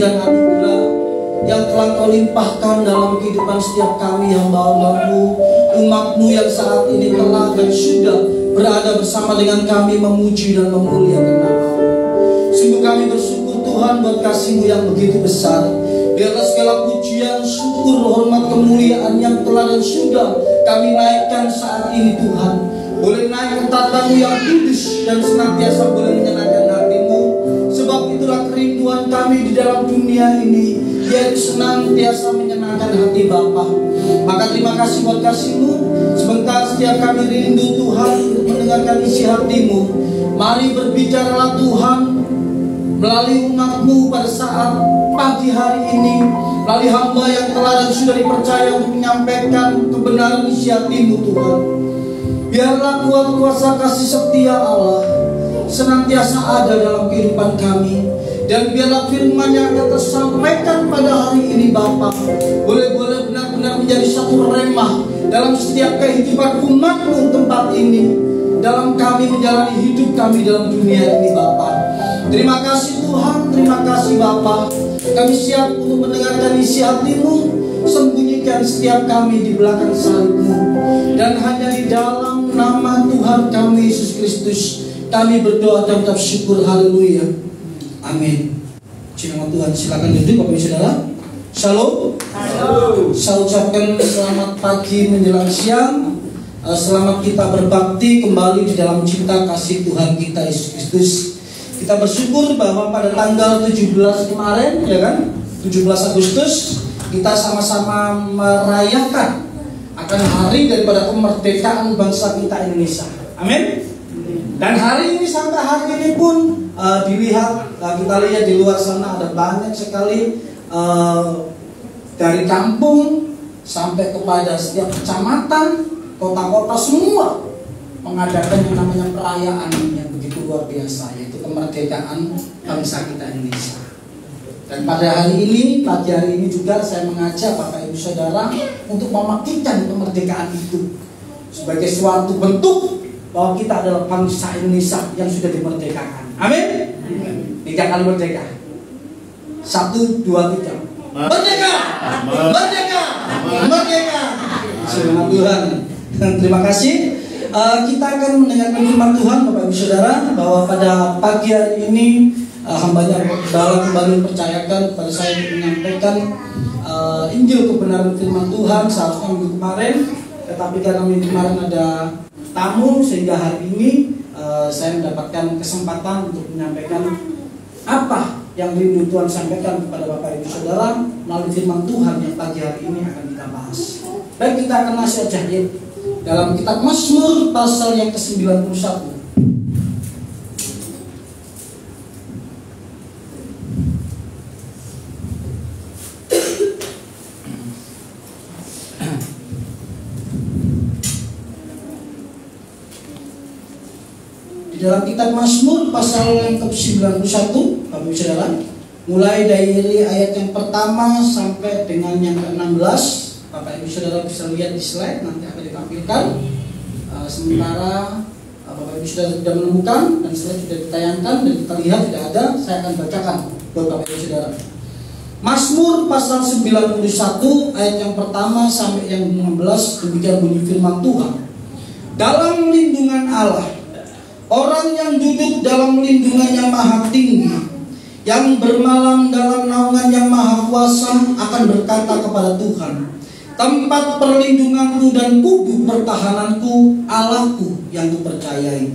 dan anugerah yang telah Kau limpahkan dalam kehidupan setiap kami hamba-hamba-Mu, umat-Mu yang saat ini telah dan sudah berada bersama dengan kami memuji dan memuliakan nama-Mu. Sungguh kami bersyukur Tuhan buat kasih-Mu yang begitu besar. Biarlah segala pujian, syukur, hormat, kemuliaan yang telah dan sudah kami naikkan saat ini Tuhan, boleh naik ke tatamu yang kudus dan senantiasa boleh menyenangkan hati-Mu. Sebab itulah kerinduan kami di dalam dunia ini, yaitu senantiasa menyenangkan hati Bapa. Maka terima kasih buat kasih-Mu. Sebentar setiap kami rindu Tuhan untuk mendengarkan isi hati-Mu. Mari berbicaralah Tuhan melalui umat-Mu pada saat pagi hari ini, melalui hamba yang telah dan sudah dipercaya untuk menyampaikan kebenaran isi hati-Mu Tuhan. Biarlah kuasa kasih setia Allah senantiasa ada dalam kehidupan kami, dan biarlah firman yang akan tersampaikan pada hari ini Bapa boleh benar-benar menjadi satu remah dalam setiap kehidupan umat-Mu tempat ini, dalam kami menjalani hidup kami dalam dunia ini Bapa. Terima kasih Tuhan, terima kasih Bapa. Kami siap untuk mendengarkan isi hati-Mu. Sembunyikan setiap kami di belakang salib-Mu, dan hanya di dalam nama Tuhan kami Yesus Kristus kami berdoa dan ucap syukur. Haleluya, amin. Nama Tuhan, silakan duduk Bapak Ibu Saudara. Shalom. Saya ucapkan selamat pagi menjelang siang. Selamat kita berbakti kembali di dalam cinta kasih Tuhan kita Yesus Kristus. Kita bersyukur bahwa pada tanggal 17 kemarin, ya kan, 17 Agustus, kita sama-sama merayakan akan hari daripada kemerdekaan bangsa kita Indonesia. Amin. Dan hari ini sampai hari ini pun kita lihat di luar sana ada banyak sekali dari kampung sampai kepada setiap kecamatan, kota-kota semua mengadakan yang namanya perayaan yang begitu luar biasa, yaitu kemerdekaan bangsa kita Indonesia. Dan pada hari ini, pagi hari ini juga saya mengajak Bapak Ibu Saudara untuk memastikan kemerdekaan itu sebagai suatu bentuk bahwa kita adalah bangsa Indonesia yang sudah dimerdekakan. Amin. 3 kali merdeka. 1, 2, 3. Merdeka! Merdeka! Merdeka! Selamat Tuhan. Terima kasih. Kita akan mendengarkan firman Tuhan Bapak Ibu Saudara, bahwa pada pagi hari ini hambanya dalam kembali mempercayakan kepada saya untuk menyampaikan Injil kebenaran firman Tuhan seharusnya minggu kemarin, tetapi karena minggu kemarin ada tamu sehingga hari ini saya mendapatkan kesempatan untuk menyampaikan apa yang rindu Tuhan sampaikan kepada Bapak Ibu Saudara melalui firman Tuhan yang pagi hari ini akan kita bahas. Baik, kita akan masuk aja dalam kitab Mazmur pasal yang ke-91. Di dalam kitab Mazmur pasal yang ke-91, Bapak Ibu Saudara, mulai dari ayat yang pertama sampai dengan yang ke-16. Bapak Ibu Saudara bisa lihat di slide, nanti akan ditampilkan. Sementara Bapak Ibu Saudara tidak menemukan dan slide sudah ditayangkan dan kita lihat tidak ada, saya akan bacakan buat Bapak Ibu Saudara. Mazmur pasal 91 ayat yang pertama sampai yang 16, demikian bunyi firman Tuhan. Dalam lindungan Allah, orang yang duduk dalam lindungan yang maha tinggi, yang bermalam dalam naungan yang maha kuasa, akan berkata kepada Tuhan, tempat perlindunganku dan kubu pertahananku, Allahku yang kupercayai.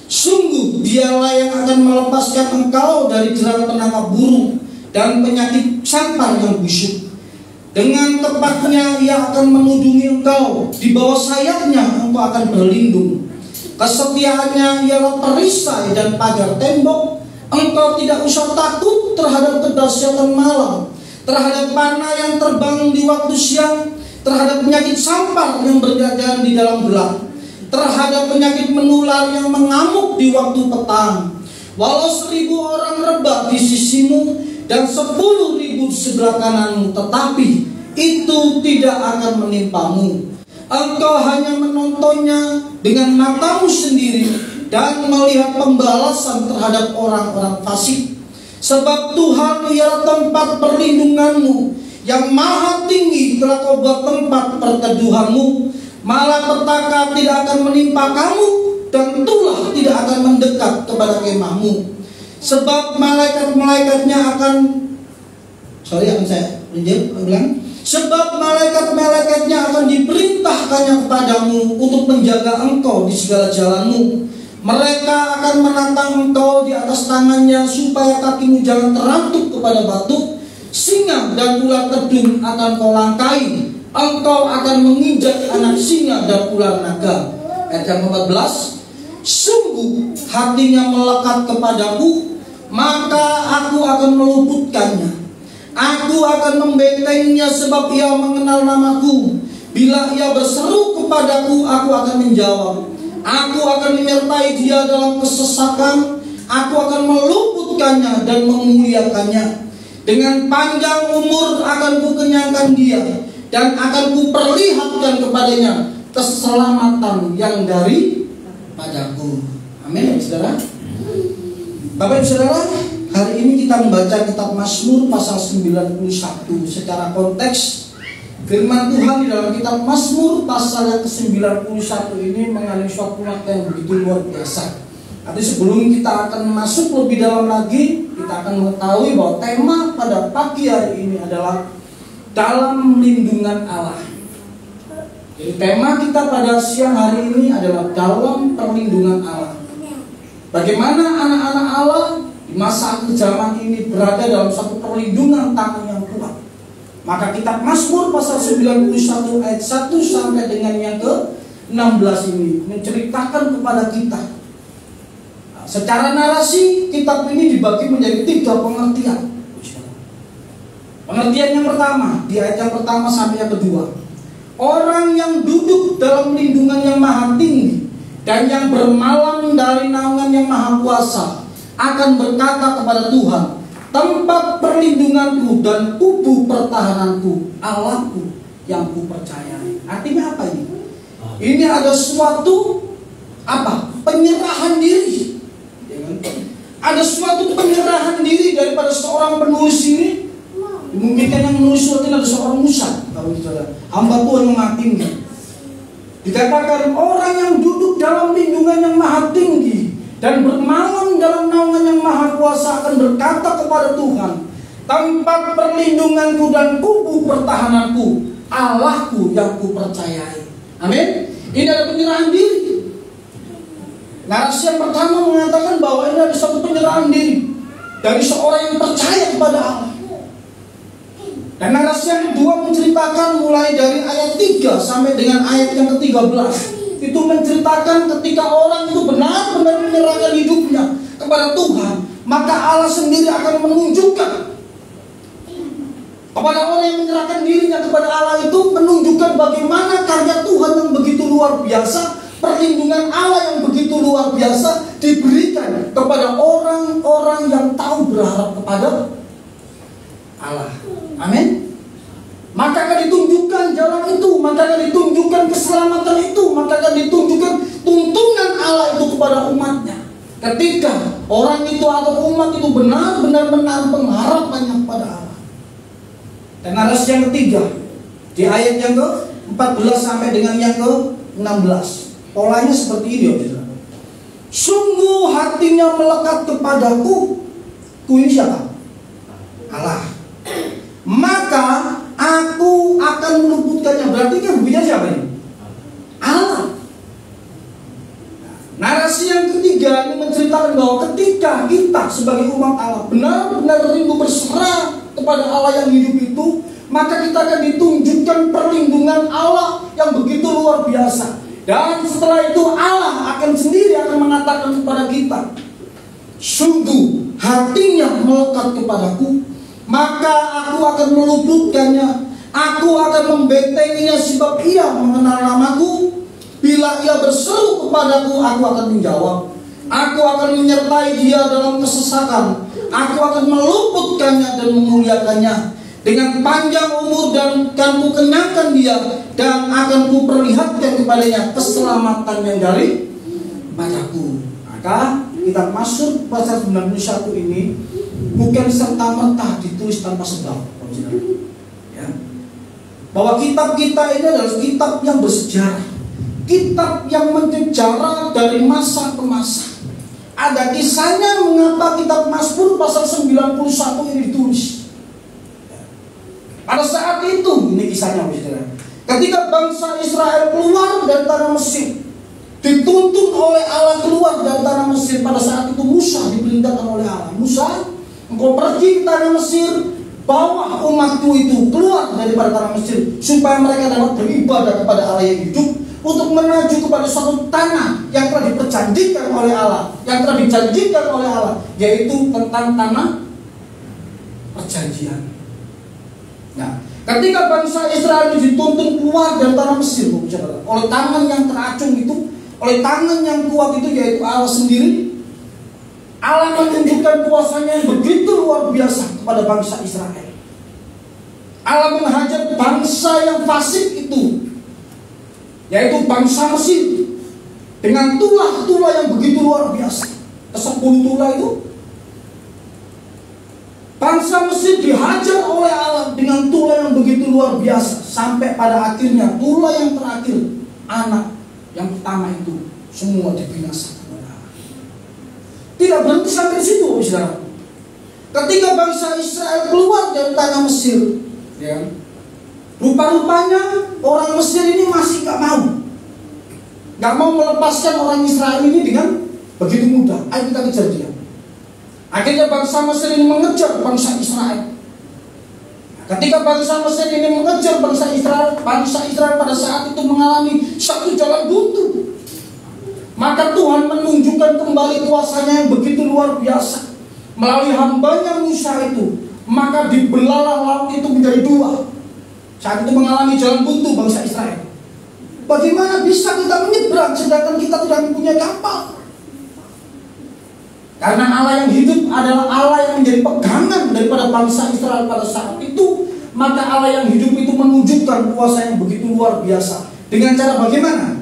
Sungguh dialah yang akan melepaskan engkau dari jerat penangkap burung dan penyakit sampar yang busuk. Dengan tepatnya ia akan menudungi engkau, di bawah sayapnya engkau akan berlindung. Kesetiaannya ialah perisai dan pagar tembok. Engkau tidak usah takut terhadap kedahsyatan malam, terhadap panah yang terbang di waktu siang, terhadap penyakit sampar yang berjalan di dalam gelap, terhadap penyakit menular yang mengamuk di waktu petang. Walau 1000 orang rebah di sisimu dan 10.000 di sebelah kananmu, tetapi itu tidak akan menimpamu. Engkau hanya menontonnya dengan matamu sendiri dan melihat pembalasan terhadap orang-orang fasik. Sebab Tuhan ialah tempat perlindunganmu, yang maha tinggi telah kau buat tempat perteduhanmu. Malapetaka tidak akan menimpa kamu, dan tulah tidak akan mendekat kepada kemahmu. Sebab malaikat-malaikatnya akan Sebab malaikat-malaikatnya akan diperintahkannya kepadamu untuk menjaga engkau di segala jalanmu. Mereka akan menatang engkau di atas tangannya, supaya kakimu jangan terantuk kepada batu. Singa dan ular tedung akan kau langkai. Engkau akan menginjak anak singa dan ular naga. Ayat yang 14. Sungguh hatinya melekat kepadaku, maka aku akan meluputkannya. Aku akan membentengnya, sebab ia mengenal namaku. Bila ia berseru kepadaku, aku akan menjawab. Aku akan menyertai dia dalam kesesakan. Aku akan meluputkannya dan memuliakannya. Dengan panjang umur akan kukenyangkan dia, dan akan kuperlihatkan kepadanya keselamatan yang dari padaku. Amin, saudara. Bapak ibu saudara, hari ini kita membaca kitab Mazmur pasal 91. Secara konteks, firman Tuhan di dalam kitab Mazmur pasal yang ke-91 ini mengandung suatu makna yang begitu luar biasa. Tapi sebelum kita akan masuk lebih dalam lagi, kita akan mengetahui bahwa tema pada pagi hari ini adalah dalam lindungan Allah. Jadi tema kita pada siang hari ini adalah dalam perlindungan Allah. Bagaimana anak-anak Allah di masa akhir zaman ini berada dalam satu perlindungan tangan yang kuat. Maka kitab Mazmur pasal 91 ayat 1 sampai dengan yang ke-16 ini menceritakan kepada kita. Secara narasi, kitab ini dibagi menjadi 3 pengertian. Pengertian yang pertama, di ayat yang pertama sampai yang kedua. Orang yang duduk dalam lindungan yang maha tinggi dan yang bermalam dari naungan yang maha kuasa akan berkata kepada Tuhan, tempat perlindunganku dan tubuh pertahananku, Allahku yang kupercayai. Artinya apa ini? Ini ada suatu penyerahan diri. Ada suatu penyerahan diri daripada seorang penulis ini. Mungkin yang menulis surat ini ada seorang Musa, hamba Tuhan yang maha tinggi. Dikatakan orang yang duduk dalam lindungan yang maha tinggi dan bermalam dalam naungan yang maha kuasa akan berkata kepada Tuhan, tempat perlindunganku dan tubuh pertahananku, Allahku yang kupercayai. Amin. Ini ada penyerahan diri. Narasi yang pertama mengatakan bahwa ini ada satu penyerahan diri dari seorang yang percaya kepada Allah. Dan narasi yang kedua menceritakan mulai dari ayat 3 sampai dengan ayat yang ke-13. Itu menceritakan ketika orang itu benar-benar menyerahkan hidupnya kepada Tuhan, maka Allah sendiri akan menunjukkan kepada orang yang menyerahkan dirinya kepada Allah itu, menunjukkan bagaimana karya Tuhan yang begitu luar biasa, perlindungan Allah yang begitu luar biasa diberikan kepada orang-orang yang tahu berharap kepada Allah. Amin. Maka akan ditunjukkan jalan itu, maka akan ditunjukkan keselamatan itu, maka akan ditunjukkan tuntunan Allah itu kepada umatnya. Ketika orang itu atau umat itu benar-benar menaruh pengharapannya kepada Allah. Dan narasi yang ketiga di ayat yang ke-14 sampai dengan yang ke-16. Polanya seperti ini, sungguh hatinya melekat kepadaku. Ini siapa? Allah. Maka aku akan meluputkannya. Berarti kan bunyinya siapa ini? Allah. Narasi yang ketiga ini menceritakan bahwa ketika kita sebagai umat Allah benar-benar rindu berserah kepada Allah yang hidup itu, maka kita akan ditunjukkan perlindungan Allah yang begitu luar biasa. Dan setelah itu Allah akan sendiri mengatakan kepada kita, sungguh hatinya melekat kepadaku, maka aku akan meluputkannya, aku akan membentenginya, sebab ia mengenal namaku. Bila ia berseru kepadaku, aku akan menjawab. Aku akan menyertai dia dalam kesesakan, aku akan meluputkannya dan memuliakannya. Dengan panjang umur dan akan kukenyangkan dia, dan akan kuperlihatkan kepadanya keselamatan yang dari padaku. Maka kitab Mazmur pasal 91 ini bukan serta-merta ditulis tanpa sebab, ya. Bahwa kitab kita ini adalah kitab yang bersejarah, kitab yang menyejarah dari masa ke masa. Ada kisahnya mengapa kitab Mazmur pasal 91 ini ditulis. Pada saat itu, ini kisahnya, saudara. Ketika bangsa Israel keluar dari tanah Mesir, dituntun oleh Allah keluar dari tanah Mesir. Pada saat itu Musa diperintahkan oleh Allah, Musa, engkau pergi ke tanah Mesir, bawa umatku itu keluar daripada tanah Mesir, supaya mereka dapat beribadah kepada Allah yang hidup, untuk menuju kepada suatu tanah yang telah diperjanjikan oleh Allah, yang telah dijanjikan oleh Allah, yaitu tentang tanah perjanjian. Nah, ketika bangsa Israel dituntun keluar dari tanah Mesir, oleh tangan yang teracung itu, oleh tangan yang kuat itu, yaitu Allah sendiri, Allah menunjukkan kuasanya yang begitu luar biasa kepada bangsa Israel. Allah menghajar bangsa yang fasik itu, yaitu bangsa Mesir, dengan tulah-tulah yang begitu luar biasa. 10 tulah itu, bangsa Mesir dihajar oleh Allah dengan tulah yang begitu luar biasa, sampai pada akhirnya tulah yang terakhir, anak yang pertama itu, semua dibinasakan oleh Allah. Tidak berhenti sampai situ, saudara. Ketika bangsa Israel keluar dari tanah Mesir, ya, rupa-rupanya orang Mesir ini masih gak mau melepaskan orang Israel ini dengan begitu mudah. Ayo kita kejar dia. Akhirnya bangsa Mesir ini mengejar bangsa Israel. Ketika bangsa Mesir ini mengejar bangsa Israel pada saat itu mengalami satu jalan buntu. Maka Tuhan menunjukkan kembali kuasanya yang begitu luar biasa melalui hambanya Musa itu. Maka dibelahlah laut itu menjadi 2. Saat itu mengalami jalan buntu bangsa Israel. Bagaimana bisa kita menyeberang sedangkan kita tidak mempunyai kapal? Karena Allah yang hidup adalah Allah yang menjadi pegangan daripada bangsa Israel pada saat itu. Maka Allah yang hidup itu menunjukkan kuasa yang begitu luar biasa. Dengan cara bagaimana?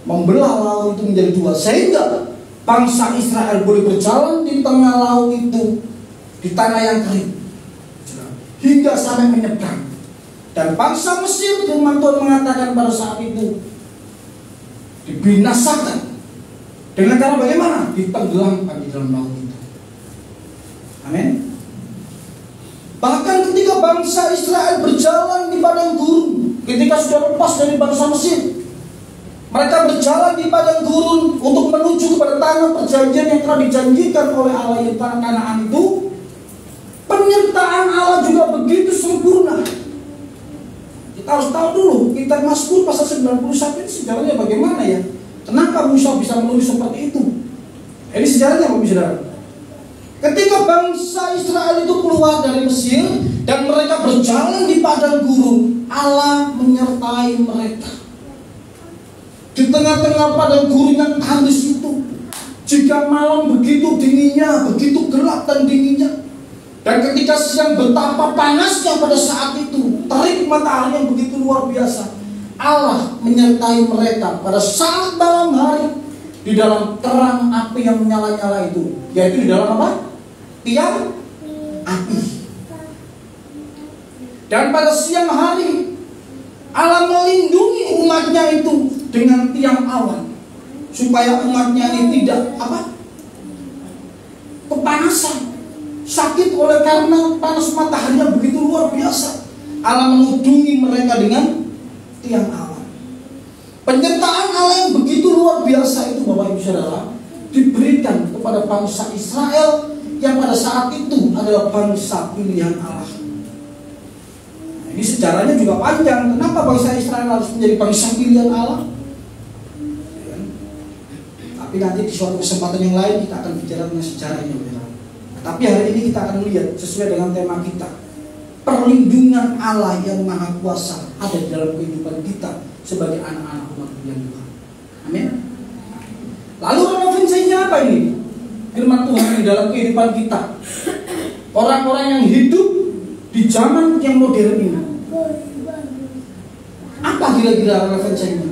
Membelah laut itu menjadi 2, sehingga bangsa Israel boleh berjalan di tengah laut itu, di tanah yang kering, hingga sampai menyeberang. Dan bangsa Mesir, firman Tuhan mengatakan pada saat itu, dibinasakan. Dengan cara bagaimana? Ditenggelamkan di dalam laut itu. Amin. Bahkan ketika bangsa Israel berjalan di padang gurun, ketika sudah lepas dari bangsa Mesir, mereka berjalan di padang gurun untuk menuju kepada tanah perjanjian yang telah dijanjikan oleh Allah yang tanah Kanaan itu. Penyertaan Allah juga begitu sempurna. Kita harus tahu dulu, kitab Mazmur pasal 91 ini sejarahnya bagaimana ya? Kenapa Musa bisa menulis seperti itu? Ini sejarahnya Bapak Saudara. Ketika bangsa Israel itu keluar dari Mesir dan mereka berjalan di padang gurun, Allah menyertai mereka. Di tengah-tengah padang gurun yang tandus itu, jika malam begitu dinginnya, begitu gelap dan dinginnya, dan ketika siang betapa panasnya pada saat itu, terik matahari yang begitu luar biasa, Allah menyertai mereka pada saat malam hari di dalam terang api yang menyala-nyala itu, yaitu di dalam apa? Tiang api. Dan pada siang hari Allah melindungi umatnya itu dengan tiang awan, supaya umatnya ini tidak apa? Kepanasan, sakit oleh karena panas matahari yang begitu luar biasa. Allah mengunjungi mereka dengan tiang awan. Penyertaan Allah yang begitu luar biasa itu Bapak Ibu Saudara diberikan kepada bangsa Israel yang pada saat itu adalah bangsa pilihan Allah. Nah, ini sejarahnya juga panjang. Kenapa bangsa Israel harus menjadi bangsa pilihan Allah? Ya, tapi nanti di suatu kesempatan yang lain kita akan bicara tentang sejarahnya. Tapi hari ini kita akan melihat sesuai dengan tema kita, perlindungan Allah yang maha kuasa ada di dalam kehidupan kita sebagai anak-anak umat pilihan Tuhan. Amin. Lalu relevansinya apa ini? Firman Tuhan di dalam kehidupan kita, orang-orang yang hidup di zaman yang modern ini. Apa kira-kira relevansinya?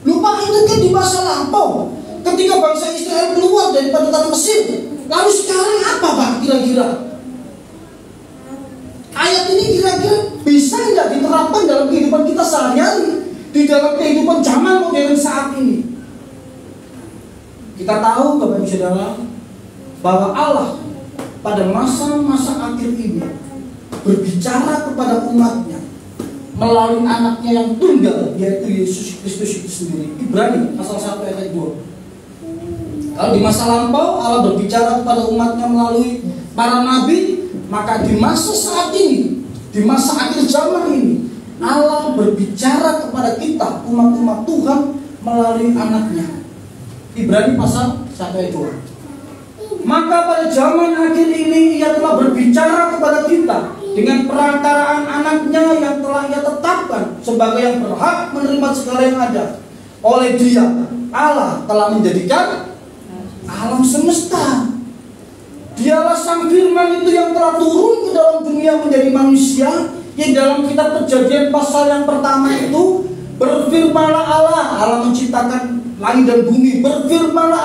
Lupa itu kan di masa lampau. ketika bangsa Israel keluar daripada tanah Mesir. Lalu sekarang apa Pak kira-kira? Ayat ini kira-kira bisa nggak diterapkan dalam kehidupan kita sehari-hari, di dalam kehidupan zaman modern saat ini? Kita tahu Bapak Ibu Saudara bahwa Allah pada masa-masa akhir ini berbicara kepada umatnya melalui anaknya yang tunggal, yaitu Yesus Kristus itu sendiri. Ibrani pasal 1 ayat 2. Kalau di masa lampau Allah berbicara kepada umatnya melalui para nabi, maka di masa saat ini, di masa akhir zaman ini, Allah berbicara kepada kita umat-umat Tuhan melalui anaknya. Ibrani pasal 1 ayat 2. Maka pada zaman akhir ini Ia telah berbicara kepada kita dengan perantaraan anaknya yang telah Ia tetapkan sebagai yang berhak menerima segala yang ada. Oleh Dia, Allah telah menjadikan alam semesta. Dialah Sang Firman itu yang telah turun ke dalam dunia menjadi manusia. Yang dalam kitab Perjanjian pasal yang pertama itu, berfirmanlah Allah menciptakan langit dan bumi. Berfirmanlah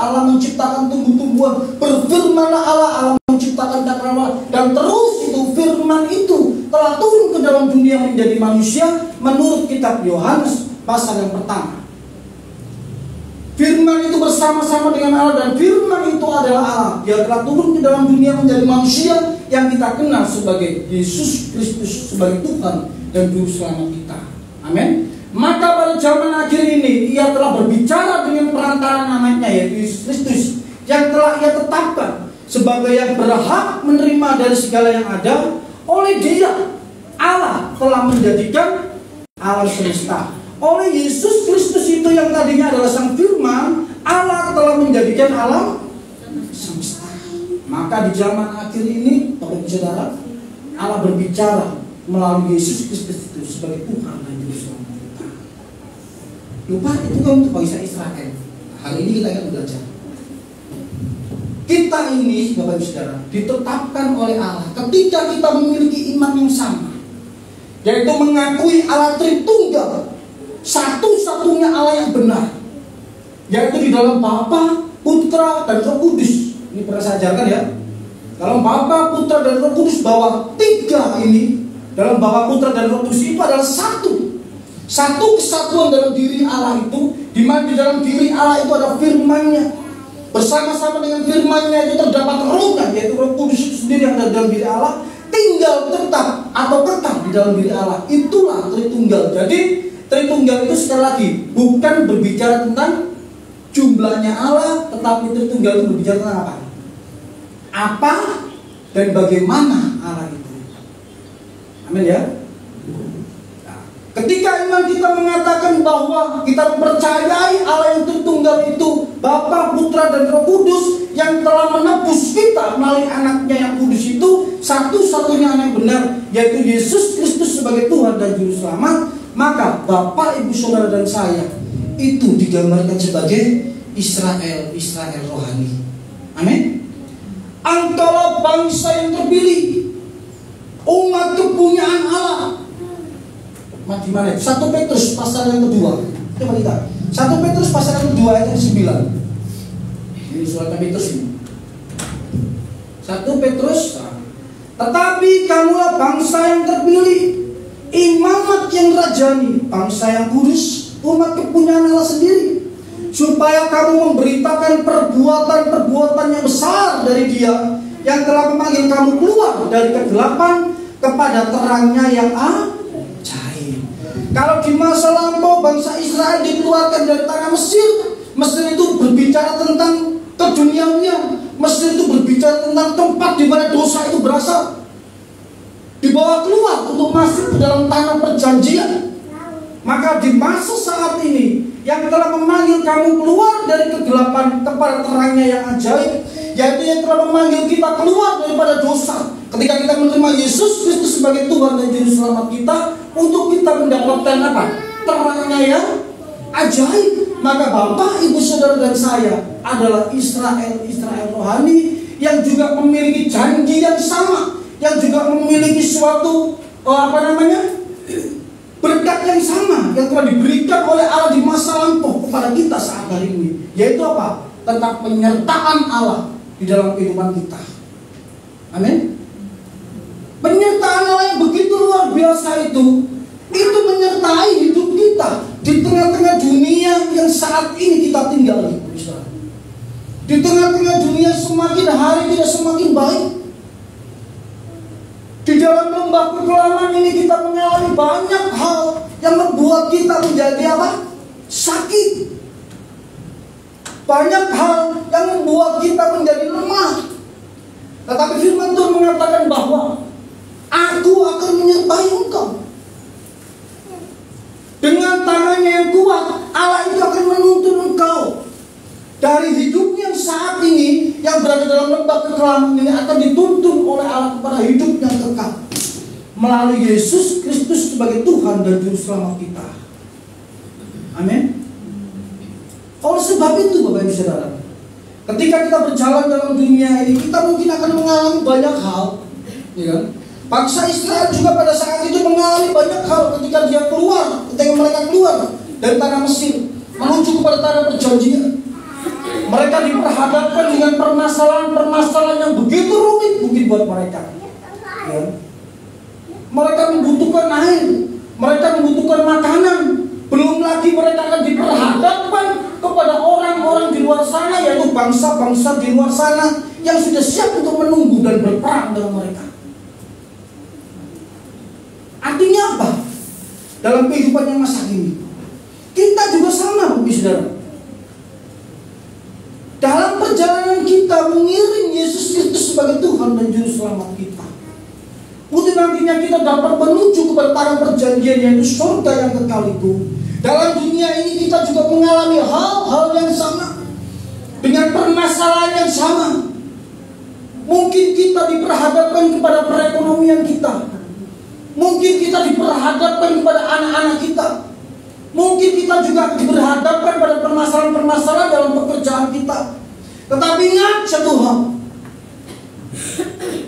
Allah menciptakan tumbuh-tumbuhan. Berfirmanlah Allah menciptakan cakrawala. Dan terus itu firman itu telah turun ke dalam dunia menjadi manusia menurut kitab Yohanes pasal yang pertama. Firman itu bersama-sama dengan Allah, dan firman itu adalah Allah. Dia telah turun ke dalam dunia menjadi manusia yang kita kenal sebagai Yesus Kristus, sebagai Tuhan dan Juru Selamat kita. Amin. Maka pada zaman akhir ini Ia telah berbicara dengan perantaraan anaknya, yaitu Yesus Kristus, yang telah Ia tetapkan sebagai yang berhak menerima dari segala yang ada. Oleh Dia, Allah telah menjadikan alam semesta. Oleh Yesus Kristus itu yang tadinya adalah Sang Firman, Allah telah menjadikan alam semesta. Maka di zaman akhir ini, Bapak Ibu Saudara, Allah berbicara melalui Yesus Kristus itu sebagai Tuhan dan Juru Selamat kita. Lupa itu kan untuk bangsa Israel. Hari ini kita akan belajar. Kita ini, Bapak Ibu Saudara, ditetapkan oleh Allah ketika kita memiliki iman yang sama, yaitu mengakui Allah Tritunggal, satu-satunya Allah yang benar, yaitu di dalam Bapa, Putra, dan Roh Kudus. Ini pernah saya ajarkan ya. Dalam Bapa, Putra, dan Roh Kudus, bahwa tiga ini dalam Bapa, Putra, dan Roh Kudus itu adalah satu kesatuan dalam diri Allah itu, di mana di dalam diri Allah itu ada firman-Nya. Bersama-sama dengan firman-Nya itu terdapat Roh-Nya, yaitu Roh Kudus itu sendiri yang ada dalam diri Allah, tinggal tetap atau tetap di dalam diri Allah. Itulah Tritunggal. Jadi Tritunggal itu sekali lagi bukan berbicara tentang jumlahnya Allah, tetapi Tritunggal itu berbicara tentang apa? Apa dan bagaimana Allah itu. Amin ya. Nah, ketika iman kita mengatakan bahwa kita mempercayai Allah yang Tritunggal itu Bapa, Putra, dan Roh Kudus yang telah menebus kita melalui anaknya yang kudus itu, satu-satunya anak yang benar, yaitu Yesus Kristus sebagai Tuhan dan Juru Selamat, maka Bapak, Ibu, Saudara, dan saya itu digambarkan sebagai Israel rohani. Amin. Engkaulah bangsa yang terpilih, umat kepunyaan Allah. Di mana? 1 Petrus pasal yang kedua. Coba kita. 1 Petrus pasal yang kedua ayat 9. Ini surat Petrus ini. 1 Petrus. Tetapi kamulah bangsa yang terpilih, imamat yang rajani, bangsa yang kudus, umat kepunyaan Allah sendiri, supaya kamu memberitakan perbuatan-perbuatan yang besar dari Dia yang telah memanggil kamu keluar dari kegelapan kepada terangnya yang ajaib. Kalau di masa lampau bangsa Israel dikeluarkan dari tanah Mesir, Mesir itu berbicara tentang keduniawian. Mesir itu berbicara tentang tempat di mana dosa itu berasal, dibawa keluar untuk masuk ke dalam tanah perjanjian. Maka di masa saat ini yang telah memanggil kamu keluar dari kegelapan kepada terangnya yang ajaib, yaitu yang telah memanggil kita keluar daripada dosa. Ketika kita menerima Yesus Kristus sebagai Tuhan dan Juru Selamat kita, untuk kita mendapatkan apa? Terangnya yang ajaib. Maka Bapak, Ibu, Saudara, dan saya adalah Israel rohani yang juga memiliki janji yang sama, yang juga memiliki suatu berkat yang sama yang telah diberikan oleh Allah di masa lampau kepada kita saat hari ini, yaitu apa? Tentang penyertaan Allah di dalam kehidupan kita. Amin. Penyertaan Allah yang begitu luar biasa itu menyertai hidup kita di tengah-tengah dunia yang saat ini kita tinggali. Di tengah-tengah dunia semakin hari tidak semakin baik. Di dalam lembah kekelaman ini kita mengalami banyak hal yang membuat kita menjadi apa? Sakit. Banyak hal yang membuat kita menjadi lemah. Tetapi firman Tuhan mengatakan bahwa Aku akan menyertai engkau. Dengan tangannya yang kuat, Allah itu akan menuntun engkau. Dari hidup yang saat ini, yang berada dalam lembah kekelaman ini, akan dituntun oleh Allah kepada hidup yang kekal melalui Yesus Kristus sebagai Tuhan dan Juru Selamat kita. Amin. Oleh sebab itu, Bapak Ibu Saudara, ketika kita berjalan dalam dunia ini, kita mungkin akan mengalami banyak hal, ya kan? Bangsa Israel juga pada saat itu mengalami banyak hal ketika mereka keluar dari tanah Mesir menuju kepada tanah perjanjian. Mereka diperhadapkan dengan permasalahan-permasalahan yang begitu rumit mungkin buat mereka. Ya. Mereka membutuhkan air, mereka membutuhkan makanan. Belum lagi mereka akan diperhadapkan kepada orang-orang di luar sana, yaitu bangsa-bangsa di luar sana yang sudah siap untuk menunggu dan berperang dengan mereka. Artinya apa? Dalam kehidupan yang masa ini, kita juga sama, Bapak Saudara. Dalam perjalanan kita mengiring Yesus Kristus sebagai Tuhan dan Juru Selamat kita, untuk nantinya kita dapat menuju kepada tanah perjanjian, yaitu surga yang kekal itu. Dalam dunia ini kita juga mengalami hal-hal yang sama, dengan permasalahan yang sama. Mungkin kita diperhadapkan kepada perekonomian kita. Mungkin kita diperhadapkan kepada anak-anak kita. Mungkin kita juga diperhadapkan pada permasalahan-permasalahan dalam pekerjaan kita. Tetapi ingat satu hal,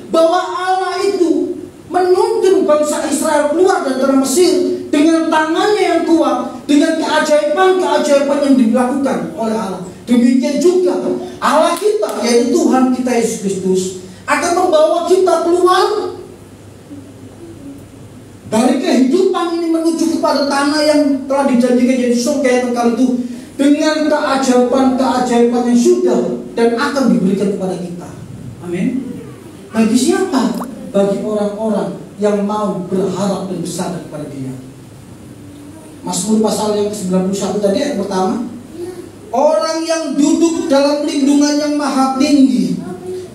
bahwa Allah itu menuntun bangsa Israel keluar dari tanah Mesir dengan tangannya yang kuat, dengan keajaiban-keajaiban yang dilakukan oleh Allah. Demikian juga Allah kita, yaitu Tuhan kita Yesus Kristus, akan membawa kita keluar dari kehidupan ini menuju kepada tanah yang telah dijanjikan, yaitu surga yang kekal itu, dengan keajaiban-keajaiban yang sudah dan akan diberikan kepada kita. Amin. Bagi siapa? Bagi orang-orang yang mau berharap dan bersandar kepada Dia. Mazmur pasal yang ke-91 tadi yang pertama, orang yang duduk dalam lindungan yang maha tinggi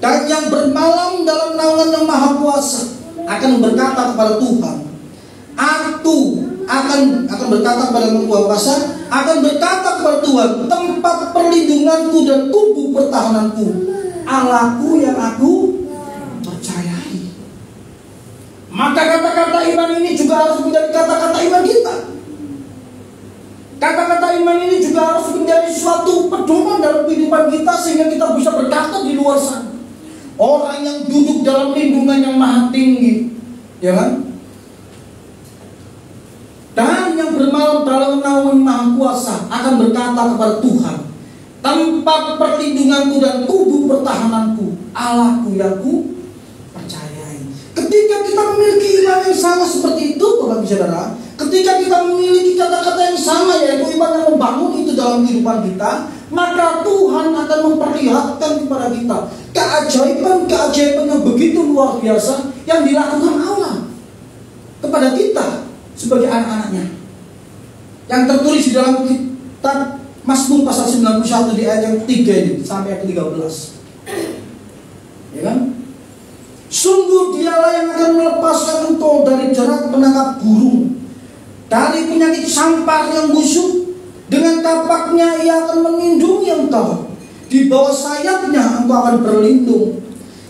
dan yang bermalam dalam naungan yang maha kuasa akan berkata kepada Tuhan, Aku akan berkata kepada Yang Maha Kuasa, akan berkata kepada Tuhan, tempat perlindunganku dan tubuh pertahananku, Allahku yang aku percayai. Maka kata-kata iman ini juga harus menjadi kata-kata iman kita. Kata-kata iman ini juga harus menjadi suatu pedoman dalam kehidupan kita, sehingga kita bisa berkata di luar sana, orang yang duduk dalam lindungan yang maha tinggi, ya kan? Dan yang bermalam dalam naungan maha kuasa akan berkata kepada Tuhan, tempat perlindunganku dan tubuh pertahananku, Allahku yang ku percayai. Ketika kita memiliki iman yang sama seperti itu, Bapak Saudara, ketika kita memiliki kata-kata yang sama, yaitu iman yang membangun itu dalam kehidupan kita, maka Tuhan akan memperlihatkan kepada kita keajaiban-keajaiban yang begitu luar biasa yang dilakukan Allah kepada kita sebagai anak-anaknya, yang tertulis di dalam kitab Mazmur pasal 91 di ayat yang 3 ini sampai ayat 13. Ya kan? Sungguh Dialah yang akan melepaskan engkau dari jerat penangkap burung, dari penyakit sampar yang busuk. Dengan tapaknya Ia akan melindungi engkau, di bawah sayapnya engkau akan berlindung.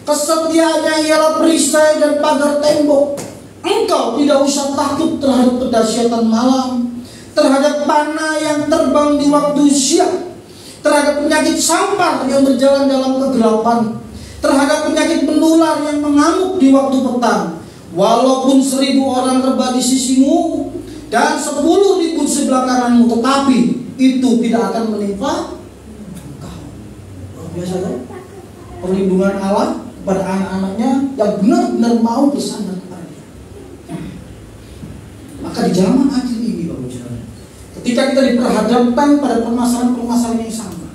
Kesetiaannya ialah perisai dan pagar tembok. Engkau tidak usah takut terhadap kedahsyatan malam, terhadap panah yang terbang di waktu siang, terhadap penyakit sampar yang berjalan dalam kegelapan, terhadap penyakit menular yang mengamuk di waktu petang. Walaupun 1000 orang rebah di sisimu dan 10.000 sebelah kananmu, tetapi itu tidak akan menimpa engkau. Luar biasa kan? Perlindungan Allah kepada anak-anaknya yang benar-benar mau bersandar kepada Dia. Maka di zaman akhir ini, Bapak Saudara, ketika kita diperhadapkan pada permasalahan-permasalahan yang sama,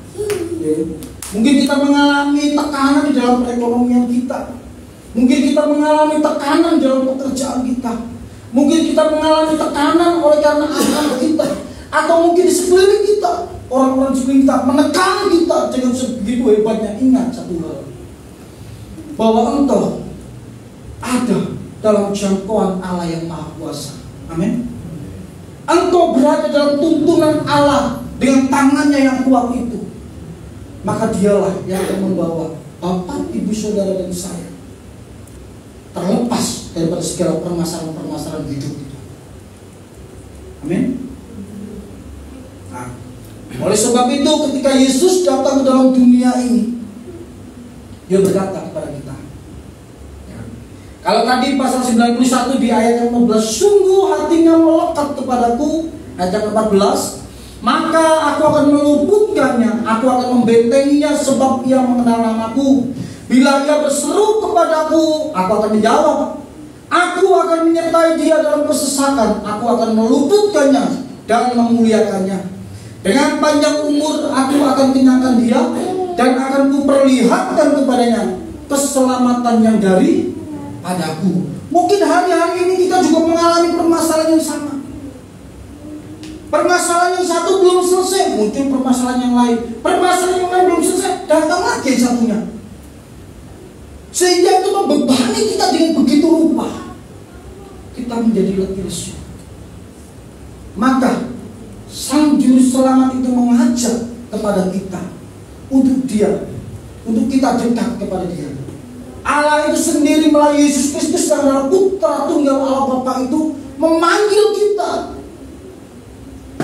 ya, mungkin kita mengalami tekanan di dalam perekonomian kita, mungkin kita mengalami tekanan dalam pekerjaan kita, mungkin kita mengalami tekanan oleh karena anak kita, atau mungkin di sekeliling kita, orang-orang di sekeliling kita menekan kita dengan sebegitu hebatnya. Ingat satu hal, bahwa engkau ada dalam jangkauan Allah yang Maha Kuasa. Amin. Engkau berada dalam tuntunan Allah dengan tangannya yang kuat itu. Maka Dialah yang akan membawa Bapak, Ibu, Saudara, dan saya terlepas daripada segala permasalahan-permasalahan hidup itu. Amin. Nah, oleh sebab itu ketika Yesus datang ke dalam dunia ini, Dia berkata kepada kita, ya, kalau tadi pasal 91 di ayat yang 15, sungguh hatinya melekat kepadaku, ayat yang 14, maka aku akan meluputkannya, aku akan membentenginya sebab ia mengenal namaku. Bila ia berseru kepadaku, aku akan menjawab. Aku akan menyertai dia dalam kesesakan, aku akan meluputkannya dan memuliakannya. Dengan panjang umur aku akan kenyangkan dia, dan akan kuperlihatkan kepadanya keselamatan yang dari padaku. Mungkin hari-hari ini kita juga mengalami permasalahan yang sama. Permasalahan yang satu belum selesai, muncul permasalahan yang lain. Permasalahan yang lain belum selesai, datang lagi yang satunya. Sehingga itu membebani kita dengan begitu rupa. Kita menjadi letih lesu. Maka Sang Juru Selamat itu mengajak kepada kita untuk kita dekat kepada Dia. Allah itu sendiri melalui Yesus Kristus yang adalah Putra Tunggal Allah Bapa itu memanggil kita.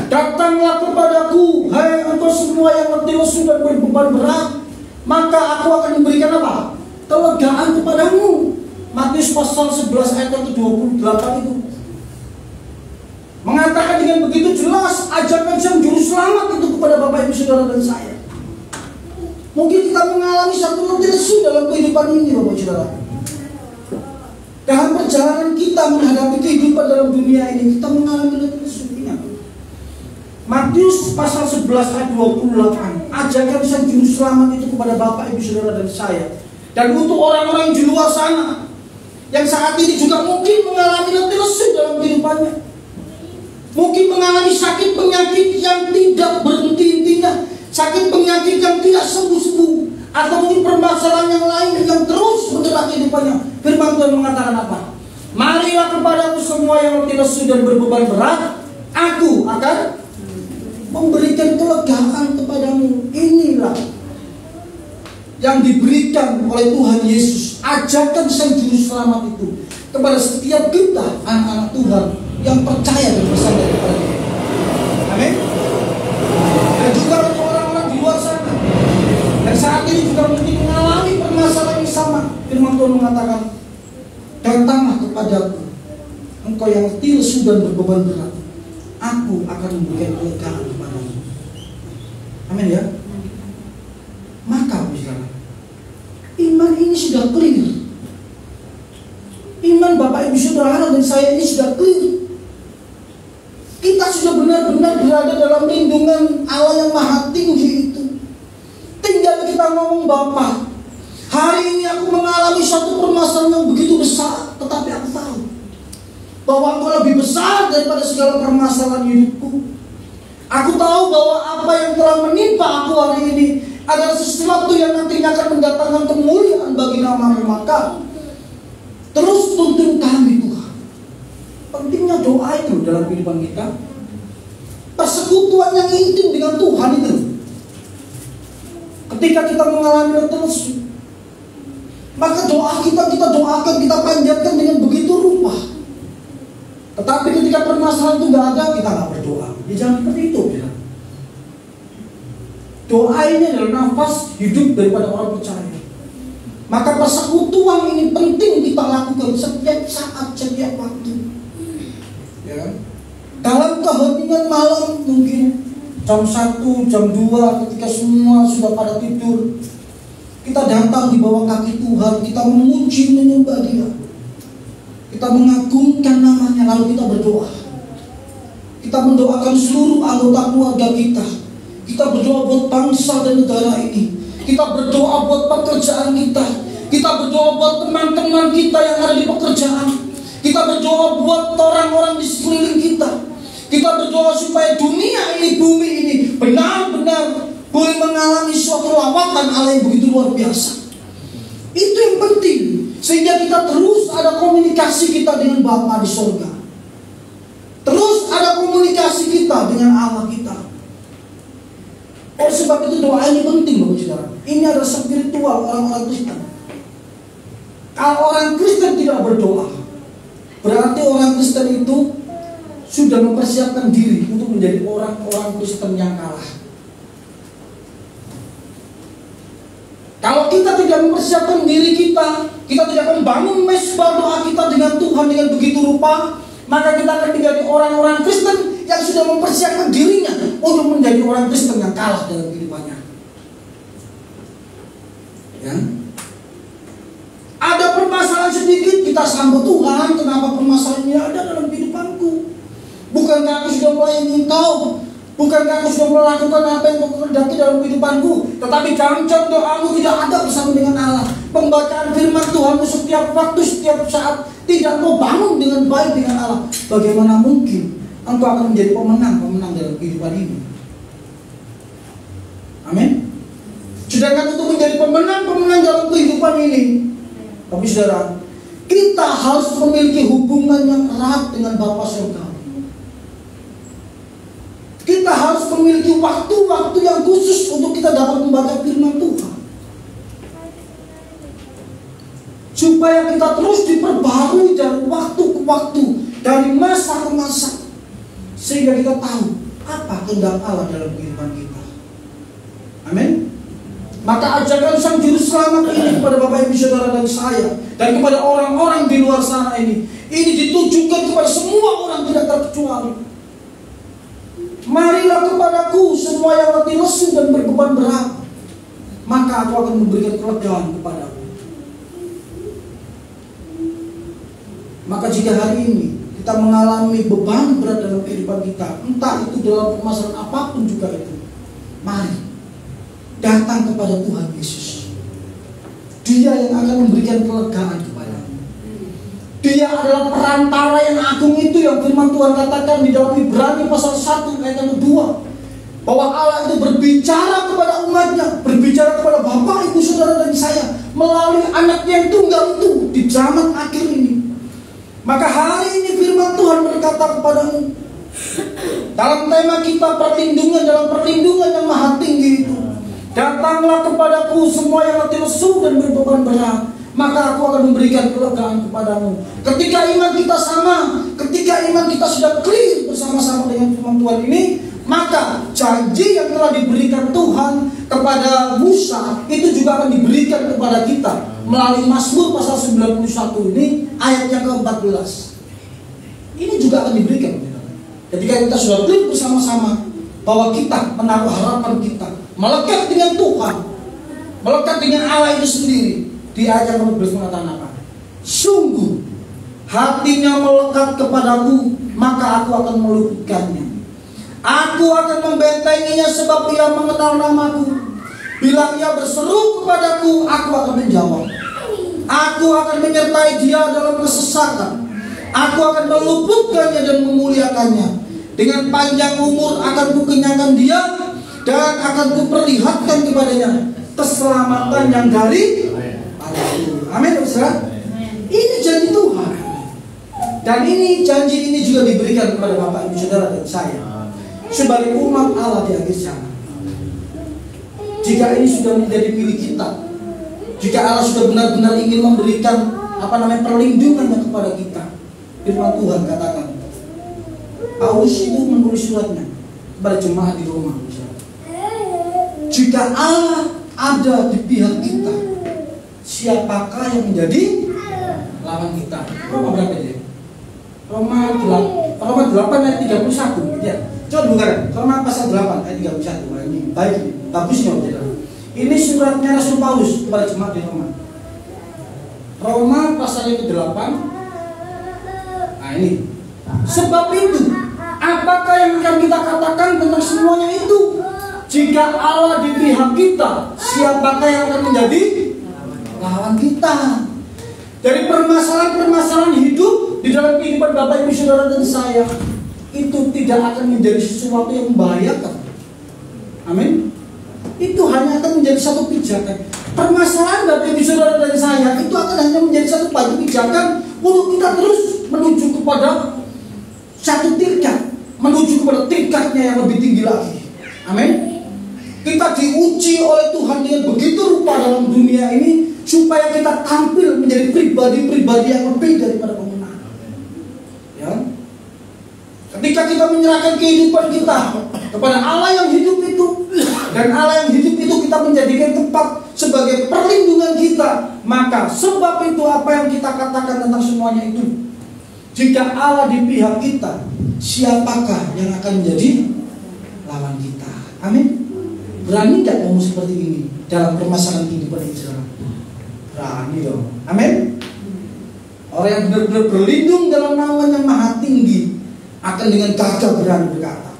Datanglah kepadaku, hai engkau semua yang letih lesu dan berbeban berat, maka aku akan memberikan apa? Kelegaan kepadamu. Matius pasal 11 ayat yang ke-28 itu mengatakan dengan begitu jelas ajakan Sang Juru Selamat itu kepada Bapak, Ibu, Saudara, dan saya. Mungkin kita mengalami satu letih lesu dalam kehidupan ini, Bapak, Saudara. Dalam perjalanan kita menghadapi kehidupan dalam dunia ini, kita mengalami letih lesu. Matius pasal 11 ayat 28, ajakan Sang Juru Selamat itu kepada Bapak, Ibu, Saudara, dan saya. Dan untuk orang-orang di luar sana yang saat ini juga mungkin mengalami letih lesu dalam kehidupannya, mungkin mengalami sakit penyakit yang tidak berhenti-hentinya, sakit penyakit yang tidak sembuh-sembuh, atau mungkin permasalahan yang lain yang terus menjerat kehidupannya. Firman Tuhan mengatakan apa? Marilah kepadaku semua yang letih lesu dan berbeban berat, aku akan memberikan kelegaan kepadamu. Inilah yang diberikan oleh Tuhan Yesus, ajakan Sang Juru Selamat itu kepada setiap kita anak-anak Tuhan yang percaya dan bersandar kepada Dia. Amin. Dan juga untuk orang-orang di luar sana dan saat ini juga mungkin mengalami permasalahan yang sama. Firman Tuhan mengatakan, datanglah kepadaku engkau yang letih lesu dan berbeban berat, aku akan memberikan kelegaan kepadamu. Amin ya. Maka misalnya iman ini sudah clear. Iman Bapak, Ibu, Saudara, dan saya ini sudah clear. Kita sudah benar-benar berada dalam lindungan Allah yang Maha Tinggi itu. Tinggal kita ngomong, Bapak, hari ini aku mengalami satu permasalahan yang begitu besar, tetapi aku tahu bahwa Engkau lebih besar daripada segala permasalahan hidupku. Aku tahu bahwa apa yang telah menimpa aku hari ini adalah sesuatu yang nantinya akan mendatangkan kemuliaan bagi nama-Mu. Maka terus tuntun kami, Tuhan. Pentingnya doa itu dalam kehidupan kita. Persekutuan yang intim dengan Tuhan itu. Ketika kita mengalami letih lesu, maka doa kita doakan, kita panjatkan dengan begitu rupa. Tetapi ketika permasalahan itu nggak ada, kita nggak berdoa. Ya jangan seperti itu. Ya. Doa ini adalah nafas hidup daripada orang percaya. Maka persekutuan ini penting kita lakukan setiap saat, setiap waktu. Ya. Dalam keheningan malam mungkin jam 1, jam 2 ketika semua sudah pada tidur, kita datang di bawah kaki Tuhan, kita memuji menyembah Dia, kita mengagungkan namanya, lalu kita berdoa. Kita mendoakan seluruh anggota keluarga kita. Kita berdoa buat bangsa dan negara ini. Kita berdoa buat pekerjaan kita. Kita berdoa buat teman-teman kita yang ada di pekerjaan. Kita berdoa buat orang-orang di sekeliling kita. Kita berdoa supaya dunia ini, bumi ini benar-benar boleh mengalami suatu lawatan Allah yang begitu luar biasa. Itu yang penting, sehingga kita terus ada komunikasi kita dengan Bapa di surga. Terus ada komunikasi kita dengan Allah kita. Oleh sebab itu doa ini penting, Bapak Saudara. Ini adalah spiritual orang-orang Kristen. Kalau orang Kristen tidak berdoa, berarti orang Kristen itu sudah mempersiapkan diri untuk menjadi orang-orang Kristen yang kalah. Kalau kita tidak mempersiapkan diri kita, kita tidak membangun mesbah doa kita dengan Tuhan dengan begitu rupa, maka kita akan menjadi orang-orang Kristen yang sudah mempersiapkan dirinya untuk menjadi orang Kristen yang kalah dalam kehidupannya. Ya. Ada permasalahan sedikit, kita sambut Tuhan, kenapa permasalahan ini ada dalam kehidupanku? Bukankah aku sudah melayani Engkau? Bukankah aku sudah melakukan apa yang Kau kehendaki dalam kehidupanku? Tetapi jam-jam doamu tidak ada bersama dengan Allah. Pembacaan firman Tuhanmu setiap waktu, setiap saat tidak mau bangun dengan baik dengan Allah. Bagaimana mungkin engkau akan menjadi pemenang dalam kehidupan ini? Amin. Sedangkan untuk menjadi pemenang dalam kehidupan ini, tapi saudara, kita harus memiliki hubungan yang erat dengan Bapa Surga. Kita harus memiliki waktu-waktu yang khusus untuk kita dapat membaca firman Tuhan, supaya kita terus diperbarui dari waktu ke waktu, dari masa ke masa, sehingga kita tahu apa kehendak Allah dalam kehidupan kita. Amin. Maka ajarkan Sang Juru Selamat ini kepada Bapak Ibu Saudara dan saya, dan kepada orang-orang di luar sana ini ditujukan kepada semua orang tidak terkecuali. Marilah kepadaku semua yang letih lesu dan berbeban berat, maka aku akan memberikan kelegaan kepadamu. Maka jika hari ini kita mengalami beban berat dalam kehidupan kita, entah itu dalam permasalahan apapun juga itu, mari datang kepada Tuhan Yesus. Dia yang akan memberikan kelegaan kepadamu. Dia adalah perantara yang agung itu yang firman Tuhan katakan di dalam Ibrani pasal 1 ayat yang kedua, bahwa Allah itu berbicara kepada umatnya, berbicara kepada Bapak, Ibu, Saudara dan saya melalui anak yang tunggal itu di zaman akhir ini. Maka hari ini firman Tuhan berkata kepadamu dalam tema kita perlindungan, dalam perlindungan yang maha tinggi itu, datanglah kepadaku semua yang letih lesu dan berbeban berat, maka aku akan memberikan kelegaan kepadamu. Ketika iman kita sama, ketika iman kita sudah clear bersama-sama dengan firman Tuhan ini, maka janji yang telah diberikan Tuhan kepada Musa itu juga akan diberikan kepada kita melalui Mazmur pasal 91 ini ayat yang ke-14. Ini juga akan diberikan. Ketika kita sudah clear bersama-sama bahwa kita menaruh harapan kita melekat dengan Tuhan, melekat dengan Allah itu sendiri. Di ayat yang ke-12 mengatakan apa? Sungguh hatinya melekat kepadaku, maka aku akan meluputkannya. Aku akan membentenginya sebab ia mengenal namaku. Bila ia berseru kepadaku, aku akan menjawab. Aku akan menyertai dia dalam kesesakan. Aku akan meluputkannya dan memuliakannya. Dengan panjang umur akan kukenyangkan dia, dan akan kuperlihatkan kepadanya keselamatan yang dari Amin, saudara. Ini janji Tuhan. Dan ini janji ini juga diberikan kepada Bapak Ibu Saudara dan saya sebagai umat Allah di akhir zaman. Jika ini sudah menjadi milik kita, jika Allah sudah benar-benar ingin memberikan perlindungannya kepada kita, firman Tuhan katakan, Paulus itu menulis suratnya kepada jemaat di Roma. Jika Allah ada di pihak kita, siapakah yang menjadi lawan kita? Roma berapa dia? Roma 8 ayat 31 gitu ya. Coba buka Roma pasal 8 ayat 31. Nah, ini baik, bagusnya saudara. Ini suratnya Rasul Paulus kepada jemaat di Roma. Roma pasal yang ke-8. Nah ini. Sebab itu, apakah yang akan kita katakan tentang semuanya itu? Jika Allah di pihak kita, siapakah yang akan menjadi lawan kita? Dari permasalahan-permasalahan hidup di dalam kehidupan Bapak Ibu Saudara dan saya, itu tidak akan menjadi sesuatu yang membahayakan. Amin. Itu hanya akan menjadi satu pijakan. Permasalahan Bapak Ibu Saudara dan saya itu akan hanya menjadi satu pijakan untuk kita terus menuju kepada satu tingkat, menuju kepada tingkatnya yang lebih tinggi lagi. Amin. Kita diuji oleh Tuhan dengan begitu rupa dalam dunia ini, supaya kita tampil menjadi pribadi-pribadi yang lebih daripada pemenang. Ya. Ketika kita menyerahkan kehidupan kita kepada Allah yang hidup itu, dan Allah yang hidup itu kita menjadikan tempat sebagai perlindungan kita, maka sebab itu apa yang kita katakan tentang semuanya itu, jika Allah di pihak kita, siapakah yang akan menjadi lawan kita? Amin. Berani tidak ngomong seperti ini dalam permasalahan kehidupan Israel? Berani dong. Amin. Orang yang benar-benar berlindung dalam naungan yang maha tinggi akan dengan gagah berani berkata,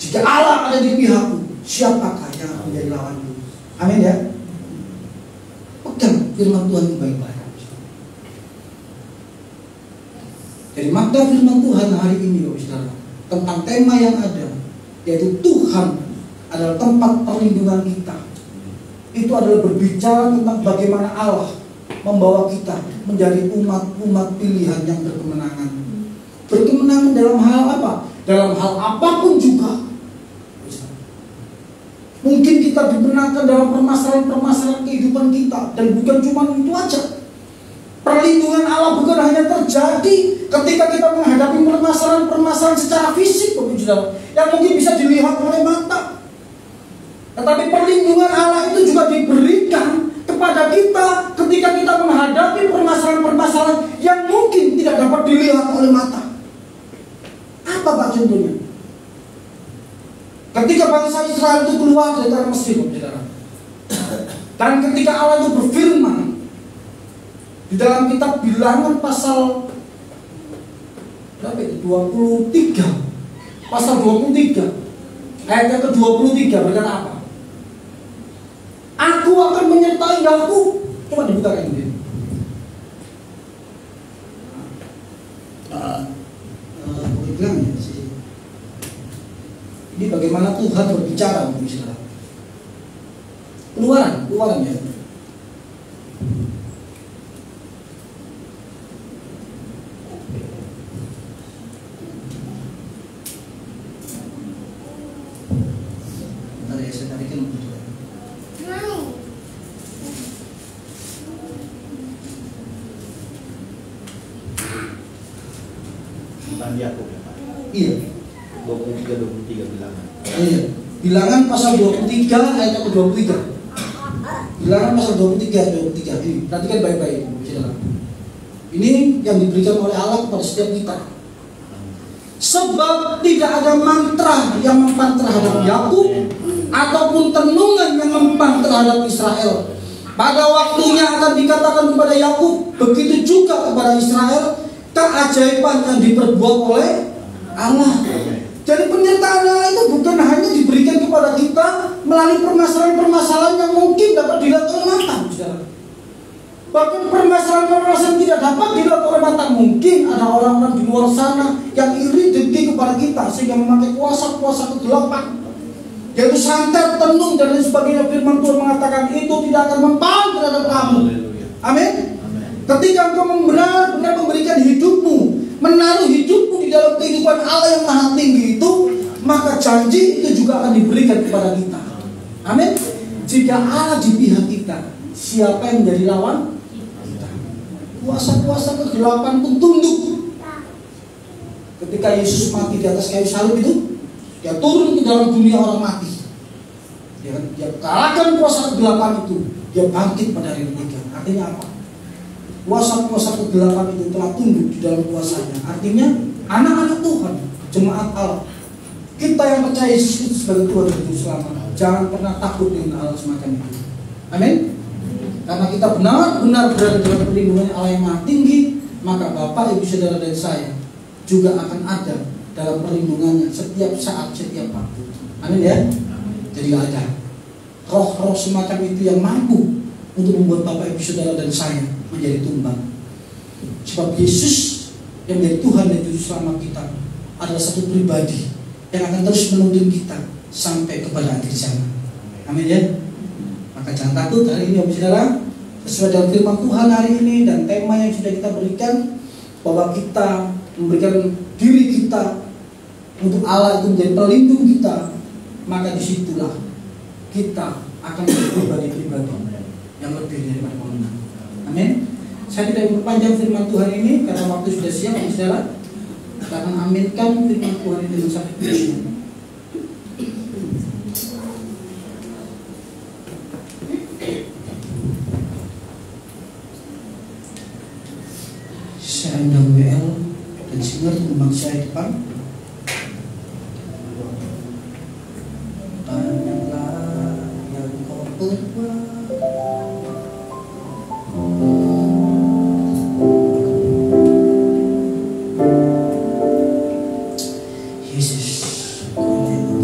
jika Allah ada di pihakku, siapakah yang akan menjadi lawanku? Amin ya. Pegang firman Tuhan yang baik-baik. Jadi makna firman Tuhan hari ini, saudara, tentang tema yang ada, yaitu Tuhan adalah tempat perlindungan kita. Itu adalah berbicara tentang bagaimana Allah membawa kita menjadi umat-umat pilihan yang berkemenangan. Berkemenangan dalam hal apa? Dalam hal apapun juga. Mungkin kita dimenangkan dalam permasalahan-permasalahan kehidupan kita, dan bukan cuma itu aja. Perlindungan Allah bukan hanya terjadi ketika kita menghadapi permasalahan-permasalahan secara fisik, yang mungkin bisa dilihat oleh mata. Tetapi perlindungan Allah itu juga diberikan kepada kita ketika kita menghadapi permasalahan-permasalahan yang mungkin tidak dapat dilihat oleh mata. Apa Pak contohnya? Ketika bangsa Israel itu keluar dari tanah Mesir, dan ketika Allah itu berfirman di dalam kitab Bilangan pasal 23, pasal 23 ayat yang ke-23 berkata apa? Aku akan menyertai Yakub. Coba dibukakan ini. Ini bagaimana Tuhan berbicara untuk Israel. Keluaran ya. Bentar ya, saya tarikin untuk Israel. Yakub ya Pak? Iya. 23 Bilangan. Iya. Bilangan pasal 23 ayat ke-23. Bilangan pasal 23 ayat 23. Ini perhatikan baik-baik, saudara. Ini yang diberikan oleh Allah kepada setiap kita. Sebab tidak ada mantra yang mempan terhadap Yakub ataupun tenungan yang mempan terhadap Israel. Pada waktunya akan dikatakan kepada Yakub, begitu juga kepada Israel, keajaiban yang diperbuat oleh Allah. Jadi penyertaan Allah itu bukan hanya diberikan kepada kita melalui permasalahan-permasalahan yang mungkin dapat dilihat oleh mata, saudara. Bahkan permasalahan-permasalahan tidak dapat dilihat oleh mata. Mungkin ada orang-orang di luar sana yang iri dengki kepada kita sehingga memakai kuasa-kuasa kegelapan, yaitu santet, tenung dan lain sebagainya. Firman Tuhan mengatakan itu tidak akan mempan terhadap kamu. Amin. Ketika engkau benar-benar memberikan hidupmu, menaruh hidupmu di dalam kehidupan Allah yang maha tinggi itu, maka janji itu juga akan diberikan kepada kita. Amin. Jika Allah di pihak kita, siapa yang menjadi lawan kita? Kuasa-kuasa kegelapan pun tunduk. Ketika Yesus mati di atas kayu salib itu, dia turun ke dalam dunia orang mati. Dia kalahkan kuasa kegelapan itu, dia bangkit pada hari ketiga. Artinya apa? Kuasa-kuasa kegelapan itu telah tunduk di dalam kuasanya. Artinya anak-anak Tuhan, jemaat Allah, Kita yang percaya Yesus Kristus sebagai Tuhan dan Juru Selamat, jangan pernah takut dengan hal semacam itu. Amin. Karena kita benar-benar berada dalam perlindungan Allah yang Maha Tinggi, maka Bapak, Ibu, Saudara dan saya juga akan ada dalam perlindungannya setiap saat, setiap waktu. Amin ya. Jadi ada roh-roh semacam itu yang mampu untuk membuat Bapak, Ibu, Saudara dan saya menjadi tumbang. Sebab Yesus yang menjadi Tuhan dan Juru Selamat kita adalah satu pribadi yang akan terus menuntun kita sampai kepada akhir zaman. Amin ya. Maka jangan takut hari ini, Bapak Saudara, sesuai dengan firman Tuhan hari ini dan tema yang sudah kita berikan, bahwa kita memberikan diri kita untuk Allah itu menjadi pelindung kita, maka disitulah kita akan menjadi pribadi-pribadi yang lebih daripada pemenang. Amin. Saya tidak memperpanjang firman Tuhan ini karena waktu sudah siap, Bapak Saudara. Kita akan aminkan firman Tuhan ini dengan satu khususnya. Saya undang WL dan singer teman saya depan. Banyaklah yang kau perbuat, Yesus, kau yang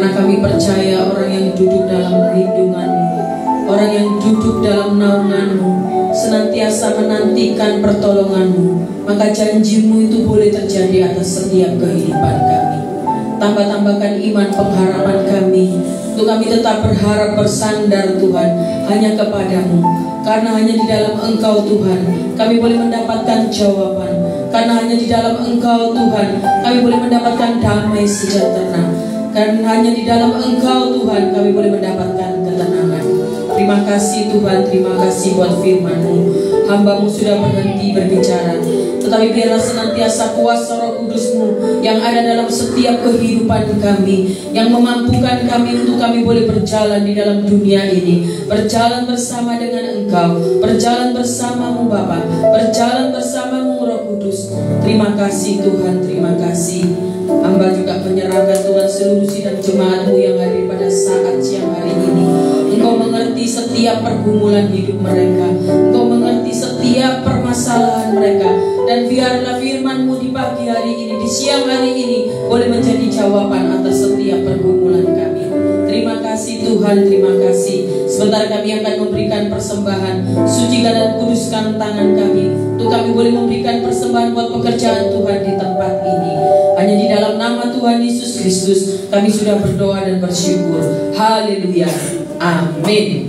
Karena kami percaya orang yang duduk dalam lindungan-Mu, orang yang duduk dalam naungan-Mu, senantiasa menantikan pertolongan-Mu, maka janji-Mu itu boleh terjadi atas setiap kehidupan kami. Tambah-tambahkan iman pengharapan kami, untuk kami tetap berharap bersandar Tuhan hanya kepadamu. Karena hanya di dalam Engkau Tuhan kami boleh mendapatkan jawaban. Karena hanya di dalam Engkau Tuhan kami boleh mendapatkan damai sejahtera. Karena hanya di dalam Engkau Tuhan kami boleh mendapatkan ketenangan. Terima kasih Tuhan, terima kasih buat firman-Mu. Hamba-Mu sudah berhenti berbicara, tetapi biarlah senantiasa kuasa Roh Kudus-Mu yang ada dalam setiap kehidupan kami, yang memampukan kami untuk kami boleh berjalan di dalam dunia ini, berjalan bersama dengan Engkau, berjalan bersama-Mu Bapa, berjalan bersama-Mu Roh Kudus. Terima kasih Tuhan, terima kasih. Hamba juga menyerahkan Tuhan seluruh sidang jemaat-Mu yang hadir pada saat siang hari ini. Engkau mengerti setiap pergumulan hidup mereka, Engkau mengerti setiap permasalahan mereka. Dan biarlah firman-Mu di pagi hari ini, di siang hari ini boleh menjadi jawaban atas setiap pergumulan kami. Terima kasih Tuhan, terima kasih. Sebentar kami akan memberikan persembahan. Sucikan dan kuduskan tangan kami, untuk kami boleh memberikan persembahan buat pekerjaan Tuhan di tempat ini. Hanya di dalam nama Tuhan Yesus Kristus kami sudah berdoa dan bersyukur. Haleluya. Amin.